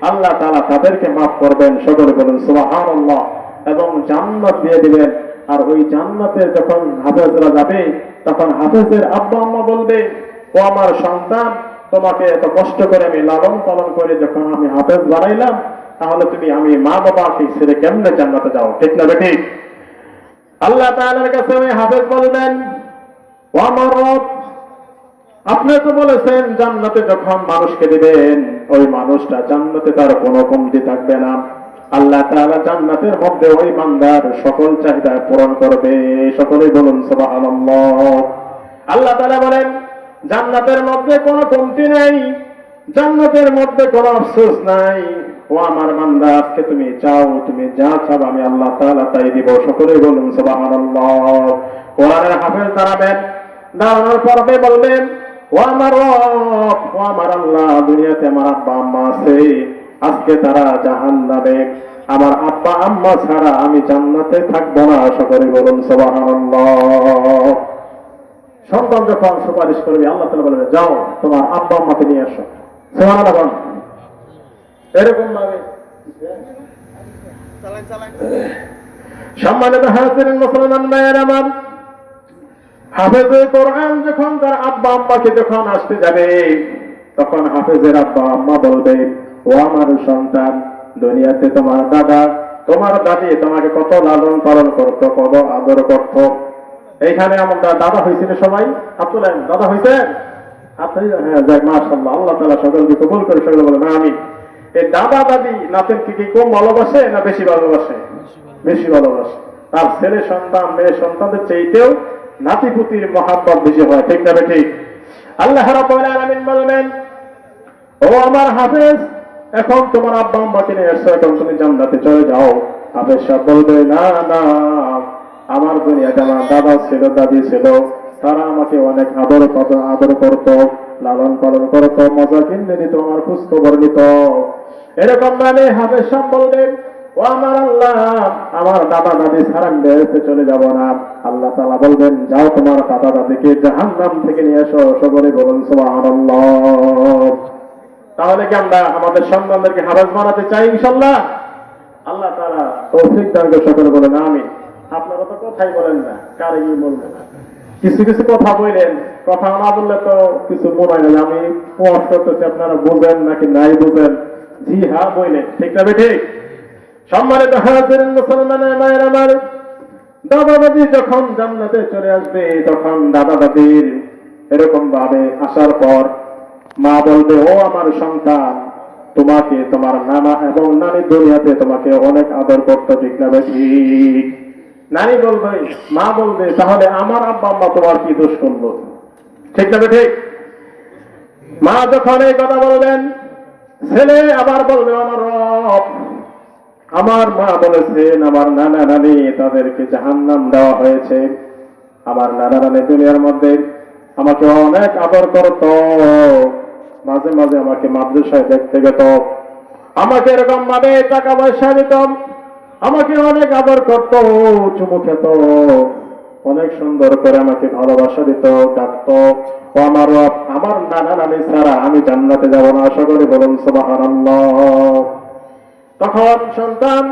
আল্লাহ তাআলা তাদেরকে মাফ করবেন। সকলে বলেন সুবহানাল্লাহ। এবং জান্নাত দিয়ে দিবেন। আর ওই জান্নাতে যখন হাফেজরা যাবে, তখন হাফেজের আব্বা আম্মা বলবে, ও আমার সন্তান, তোমাকে এত কষ্ট করে আমি লালন পালন করে যখন আমি হাফেজ বানাইলাম, তাহলে তুমি আমি মা বাবাকে ছেড়ে কেমনে জান্নাতে যাও, ঠিক না বেঠিক? আল্লাহ তাআলার কাছে ওই হাফেজ বলবেন, ও আমার রব, আপনি তো বলেছেন জান্নাতে যখন মানুষকে দিবেন, ওই মানুষটা জান্নাতে তার কোনো কমতি থাকবে না। আল্লাহ তাআলা জান্নাতের মধ্যে ওই বান্দার সকল চাহিদা পূরণ করবে। সকলেই বলুন সুবহানাল্লাহ। আল্লাহ তাআলা বলেন, জান্নাতের মধ্যে কোনো কমতি নাই, জান্নাতের মধ্যে কোনো আফসোস নাই। ও আমার বান্দা, আজকে তুমি চাও, তুমি যা চাও আমি আল্লাহ তাআলা তাই দিব। সকলেই বলুন সুবহানাল্লাহ। কোরআনের হাফেজ দাঁড়াবেন, দাঁড়ানোর পরে বলবেন, ও আমার রব, ও আমার আল্লাহ, দুনিয়াতে আমার আব্বা আম্মা আছে, আজকে তারা জাহান্নামে, আমার আব্বা আম্মা ছাড়া আমি জান্নাতে থাকবো না। সকলে বলুন সুবহানাল্লাহ। সন্তান যখন সুপারিশ করবে, আল্লাহ তাআলা বলবে, যাও তোমার আব্বা আম্মাকে নিয়ে আসো। সুবহানাল্লাহ। এরকম ভাবে সম্মানিত হাজিরিন, মুসলমান ভাইয়েরা আমার, হাফেজে কোরআন যখন তার আব্বা আম্মাকে যখন আসতে যাবে, তখন হাফেজের আব্বা আম্মা বলবে, ও আমার সন্তান, দুনিয়াতে তোমার দাদা, তোমার দাদি তোমাকে কত লালন পালন করতো, কত আদর করতো। এইখানে আমরা দাদা হয়েছিল সবাই, আপনার দাদা হয়েছে? আপনি? হ্যাঁ, যাক, মাশাআল্লাহ। আল্লাহ তাআলা সকলকে কবুল করে। সকলে বলেন আমিন। এই দাদা দাদি নাতিনকে কি কম ভালোবাসে না বেশি ভালোবাসে? বেশি ভালোবাসে। তার ছেলে সন্তান, মেয়ে সন্তানদের চাইতেও নাতিপুতির মহাব্বত বেশি হয়, ঠিক না ঠিক? আল্লাহ রাব্বুল আলামিন বলবেন, ও আমার হাফেজ, এখন তোমার আব্বা আম্মাকে নিয়ে এসো, এখন তুমি জান্নাতে চলে যাও। হাফেজ সাহেব বলবে, না না, আমার দুনিয়াতে আমার দাদা ছিল, দাদি ছিল, তারা আমাকে অনেক আদর করতো, লালন পালন করতো, মজা কিনে দিত, আমার খোঁজ খবর নিত। এরকম মানে হাফেজ সাহেব বলবেন, ও আমার আল্লাহ, আমার দাদা দাদি ছাড়া আমি বেরোতে চলে যাব না, আল্লাহ তাআলা বলবেন, যাও তোমার দাদা দাদিকে জাহান্নাম থেকে নিয়ে এসো। সকলে বলুন সুবহানাল্লাহ। তাহলে কি আমরা আমাদের সন্তানদেরকে হাফেজ বানাতে চাই ইনশাআল্লাহ? আল্লাহ তাআলা তৌফিক দান করে। সকলে বলেন আমিন। আপনারা তো কথাই বলেন না, কারে কি বলবেন? কিছু কিছু কথা বললেন, কথা না বললে তো কিছু মনে হয় না। আমি ওয়াজ করতেছি, আপনারা বুঝেন নাকি নাই বুঝেন? জি হ্যাঁ বললেন, ঠিক না ঠিক? সম্মানিত হাজিরিন মুসলমানের মায়ের আমার, দাদা দাদি যখন জান্নাতে চলে আসবে, তখন দাদা দাদির এরকম ভাবে আসার পর মা বলবে, ও আমার সন্তান, তোমাকে তোমার নানা এবং নানি দুনিয়াতে তোমাকে অনেক আদর করতে, ঠিক না ঠিক? নানি বলবে, মা বলবে, তাহলে আমার আব্বা আম্মা তোমার কি দোষ করলো? ঠিক না ঠিক? মা যখন এই কথা বলবেন, ছেলে আবার বলবে, আমার রব, আমার মা বলেছেন আমার নানা নানি তাদেরকে জাহান্নাম দেওয়া হয়েছে। আমার নানা নানি দুনিয়ার মধ্যে আমাকে অনেক আদর করত, মাঝে মাঝে আমাকে মাদ্রাসায় দেখতে যেত, আমাকে এরকম ভাবে টাকা পয়সা দিত, আমাকে অনেক আদর করত, চুমু খেত, অনেক সুন্দর করে আমাকে ভালোবাসা দিত, ডাকত। ও আমার রব, আমার নানা নানি ছাড়া আমি জান্নাতে যাব না। আশা করি বলুন সুবহানাল্লাহ। তখন সন্তান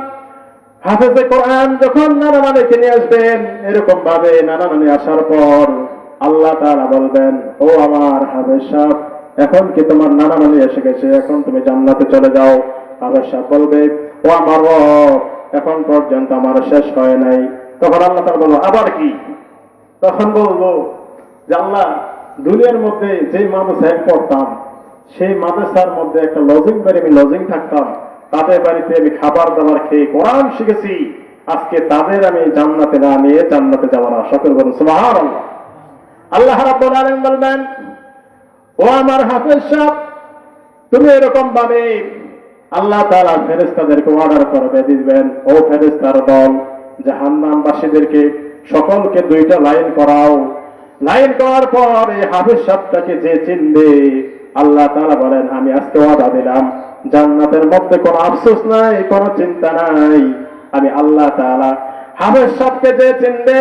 হাফেজে কোরআন যখন নানা নানিকে নিয়ে আসবেন, এরকম ভাবে নানা নানি আসার পর আল্লাহ তাআলা বলবেন, ও আমার হাফেজ সাহেব, এখন কি তোমার নানা নানি এসে গেছে, এখন তুমি জান্নাতে চলে যাও। হাফেজ সাহেব বলবে, ও আমার রব, এখন পর্যন্ত আমার শেষ হয় নাই। তখন আল্লাহ তাআলা বলবো, আবার কি? তখন বলবো যে আল্লাহ, দুনিয়ার মধ্যে যে মাদ্রাসায় পড়তাম, সেই মাদ্রাসার মধ্যে একটা লজিং বাড়ি, আমি লজিং থাকতাম, তাদের বাড়িতে আমি খাবার দাবার খেয়ে কোরআন শিখেছি, আজকে তাদের আমি জান্নাতে না নিয়ে জান্নাতে যাওয়ার আশা করব। সুবহানাল্লাহ। আল্লাহ রাব্বুল আলামিন বলবেন, ও আমার হাফেজ সাহেব, তুমি এরকম ভাবে আল্লাহ তাআলা ফেরেশতাদেরকে অর্ডার করবে, দিবেন, ও ফেরেশতার দল, জাহান্নামবাসীদেরকে সকলকে দুইটা লাইন করাও। লাইন করার পর এই হাফেজ সাহেবটাকে যে চিনবে, আল্লাহ তাআলা বলেন, আমি আজকে ওয়াদা দিলাম, জান্নাতের মধ্যে কোনো আফসোস নাই, কোনো চিন্তা নাই। আমি আল্লাহ তাআলা হাফেজ সাহেবকে যে চিনবে,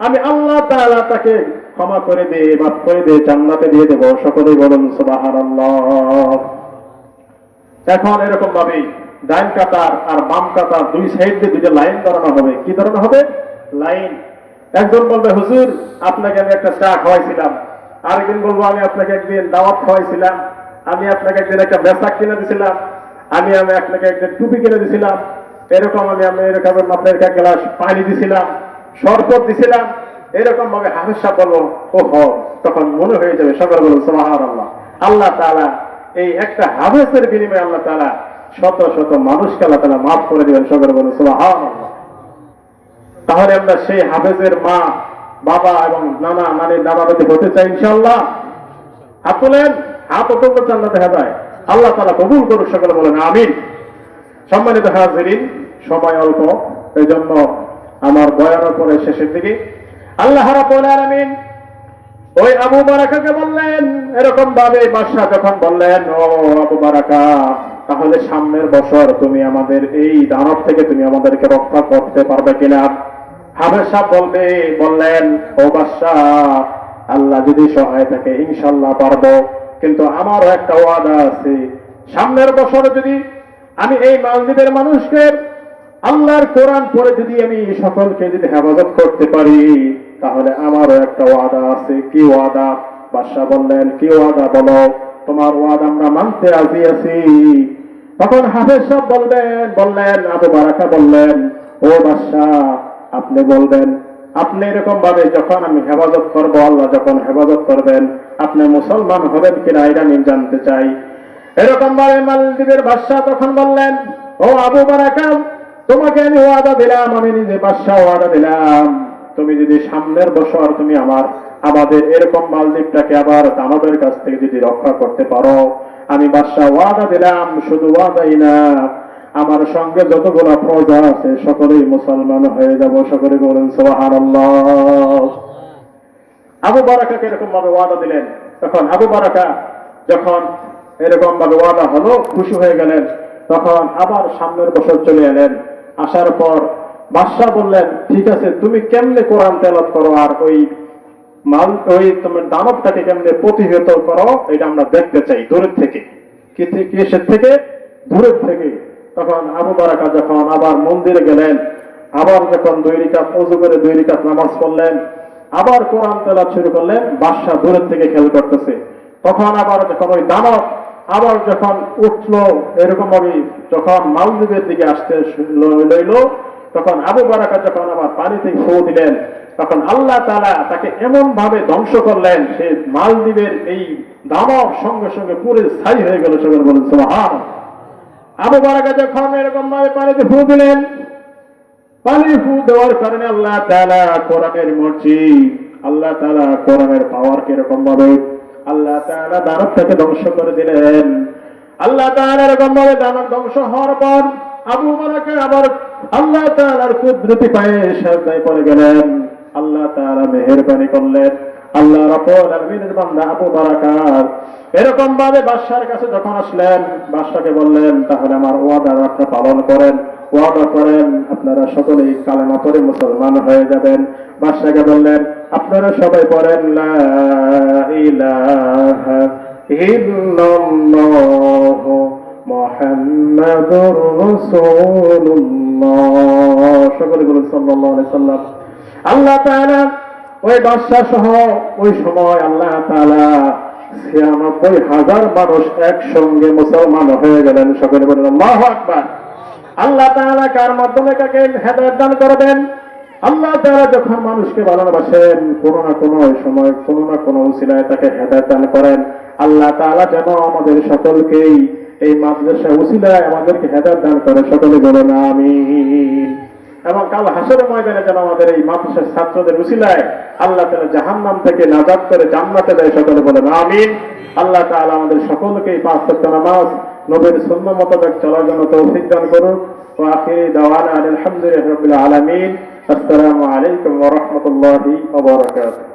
আমি আল্লাহ তাআলা তাকে ক্ষমা করে দিয়ে, মাফ করে দিয়ে জান্নাতে দিয়ে দেব। সকলেই বলুন সুবহানাল্লাহ। এখন এরকম ভাবে ডাইন কাতার আর বাম কাতার দুই সাইড দিয়ে দুইটা লাইন ধরানো হবে। কি ধরানো হবে? লাইন। একজন বলবে, হুজুর, আপনাকে আমি একটা চা খাওয়াইছিলাম। আরেকদিন বলবো, আমি আপনাকে একদিন দাওয়াত খাওয়াইছিলাম, আমি আপনাকে একদিন একটা বেসাক কিনে দিছিলাম, আমি আপনাকে একদিন টুপি কিনে দিছিলাম, এরকম আমি এরকম আপনাকে এক গ্লাস পানি দিছিলাম, শরবত দিছিলাম। এরকম ভাবে হাফেজ সাহেব বলবো, ওহো, তখন মনে হয়ে যাবে। সকল বলুন সুবহানাল্লাহ। আল্লাহ তাআলা এই একটা হাফেজের বিনিময়ে আল্লাহ তাআলা শত শত মানুষকে আল্লাহ তাআলা মাফ করে দিবেন। সকল বলুন সুবহানাল্লাহ। তাহলে আমরা সেই হাফেজের মা, বাবা এবং নানা নানির দাদা দাদি হতে চাই ইনশাআল্লাহ। হাত তোলেন, হাত অত্যন্ত জান্নাতে যায়। আল্লাহ তাআলা কবুল করুক। সকলে বলেন আমিন। সম্মানিত হাজিরিন, সময় অল্প, এই জন্য আমার বয়ানের পরে শেষের দিকে আল্লাহ রাব্বুল আলামিন ওই আবু বারাকাকে বললেন, এরকম ভাবে বাদশা যখন বললেন, ও আবু বারাকা, তাহলে সামনের বছর তুমি আমাদের এই দানব থেকে তুমি আমাদেরকে রক্ষা করতে পারবে কিনা? হাফেজ সাহেব বললেন, ও বাদশা, আল্লাহ যদি সহায় থাকে ইনশাআল্লাহ পারবো, কিন্তু আমারও একটা ওয়াদা আছে, সামনের বছর যদি আমি এই মালদ্বীপের মানুষকে আল্লাহর কোরআন পড়ে যদি আমি সকলকে যদি হেফাজত করতে পারি, তাহলে আমারও একটা ওয়াদা আছে। কি ওয়াদা? বাদশা বললেন, কি ওয়াদা বলো? তোমার ওয়াদা আমরা মানতে রাজি আছি। তখন হাফেজ সাহেব বললেন, আবু বারাকা বললেন, ও বাদশা, আপনি বলবেন, আপনি এরকম ভাবে যখন আমি হেফাজত করবো, আল্লাহ যখন হেফাজত করবেন, আপনি মুসলমান হবেন কিনা এটা আমি জানতে চাই। এরকম ভাবে মালদ্বীপের বাদশা তখন বললেন, ও আবু বারাকা, তোমাকে আমি ওয়াদা দিলাম, আমি নিজে বাদশা ওয়াদা দিলাম, তুমি যদি সামনের বছর তুমি আমাদের এরকম মালদ্বীপটাকে আবার দানবের কাছ থেকে যদি রক্ষা করতে পারো, আমি বাদশা ওয়াদা দিলাম, শুধু ওয়াদাই না, আমার সঙ্গে যতগুলো প্রজা আছে সকলেই মুসলমান হয়ে যাব। সকলে বলেন সুবহানাল্লাহ। আবু বারাকাকে এরকম ভাবে ওয়াদা দিলেন। তখন আবু বারাকা যখন এরকম ভাবে ওয়াদা হলো, খুশি হয়ে গেলেন। তখন আবার সামনের বছর চলে এলেন। আসার পর বাদশাহ বললেন, ঠিক আছে, তুমি কেমনে কোরআন তেলাওয়াত করো আর ওই তোমার দানবটাকে কেমনে প্রতিহত করো, এটা আমরা দেখতে চাই দূরের থেকে। কিসের থেকে? দূরের থেকে। তখন আবু বারাকা যখন আবার মন্দিরে গেলেন, আবার যখন 2 রাকাত ওযু করে 2 রাকাত নামাজ পড়লেন, আবার কোরআন তেলাওয়াত শুরু করলেন, বাদশা দূরের থেকে খেয়াল করতেছে। তখন আবার যখন ওই দানব আবার যখন উঠলো, এরকম ভাবে যখন মালদ্বীপের দিকে আসতে লইল, তখন আবু বারাকা যখন আবার পানিতে ফু দিলেন, তখন আল্লাহ তাআলা তাকে এমন ভাবে ধ্বংস করলেন, সে মালদ্বীপের এই দানব সঙ্গে সঙ্গে পুরো ছাই হয়ে গেল। সবাই বলেন সুবহানাল্লাহ। আবু বারাকা যখন এরকম ভাবে পানিতে ফু দিলেন, পানি ফু দেওয়ার কারণে আল্লাহ তাআলা কোরআনের মর্জি, আল্লাহ তাআলা কোরআনের পাওয়ার কিরকম ভাবে আল্লাহ তাআলা দানবটাকে ধ্বংস করে দিলেন। আল্লাহ তাআলা এরকম ভাবে দানব ধ্বংস হওয়ার পর আবু বারাকা আবার আল্লাহ তাআলার কুদরতি পায়ে সিজদায় পড়ে গেলেন। আল্লাহ তাআলা মেহেরবানি করলেন। আল্লাহ রাব্বুল আলামিনের বান্দা আবু বারাকা এরকম ভাবে বাদশার কাছে যখন আসলেন, বাদশাকে বললেন, তাহলে আমার ওয়াদা আপনি পালন করেন, ওয়াদা করেন আপনারা সকলেই কালেমা পড়ে মুসলমান হয়ে যাবেন। বাদশাকে বললেন, আপনারা সবাই পড়েন লা ইলাহা ইল্লাল্লাহ মুহাম্মাদুর রাসূলুল্লাহ। সকলে বলুন সাল্লাল্লাহু আলাইহি সাল্লাম। আল্লাহ তাআলা ওই বাদশা সহ ওই সময় আল্লাহ তাআলা 96,000 মানুষ একসঙ্গে মুসলমান হয়ে গেলেন। সকলে বলুন আল্লাহু আকবার। আল্লাহ তাআলা কার মাধ্যমে কাকে হেদায়েত দান করবেন? আল্লাহ তাআলা যখন মানুষকে ভালোবাসেন, কোনো না কোনো সময় কোনো না কোনো উসিলায় তাকে হেদায়েত দান করেন। আল্লাহ তাআলা যেন আমাদের সকলকেই এই মাদ্রাসা উসিলায় আমাদেরকে হেদায়েত দান করে। সকলে বলুন আমিন। এবং কাল হাসরের ময়দানে যেন আমাদের এই মাদ্রাসার ছাত্রদের উসিলায় আল্লাহ তাআলা জাহান্নাম থেকে নাজাত করে জান্নাতে দেয়। সকলে বলেন আমিন। আল্লাহ তাআলা আমাদের সকলকে 5 ওয়াক্ত নামাজ নবীর সুন্নাহ মোতাবেক চলার জন্য তৌফিক দান করুন। ওয়া আখিরি দাওয়ানা আলহামদুলিল্লাহি রাব্বিল আলামিন। আসসালামু আলাইকুম ওয়া রাহমাতুল্লাহি ওয়া বারাকাতুহু।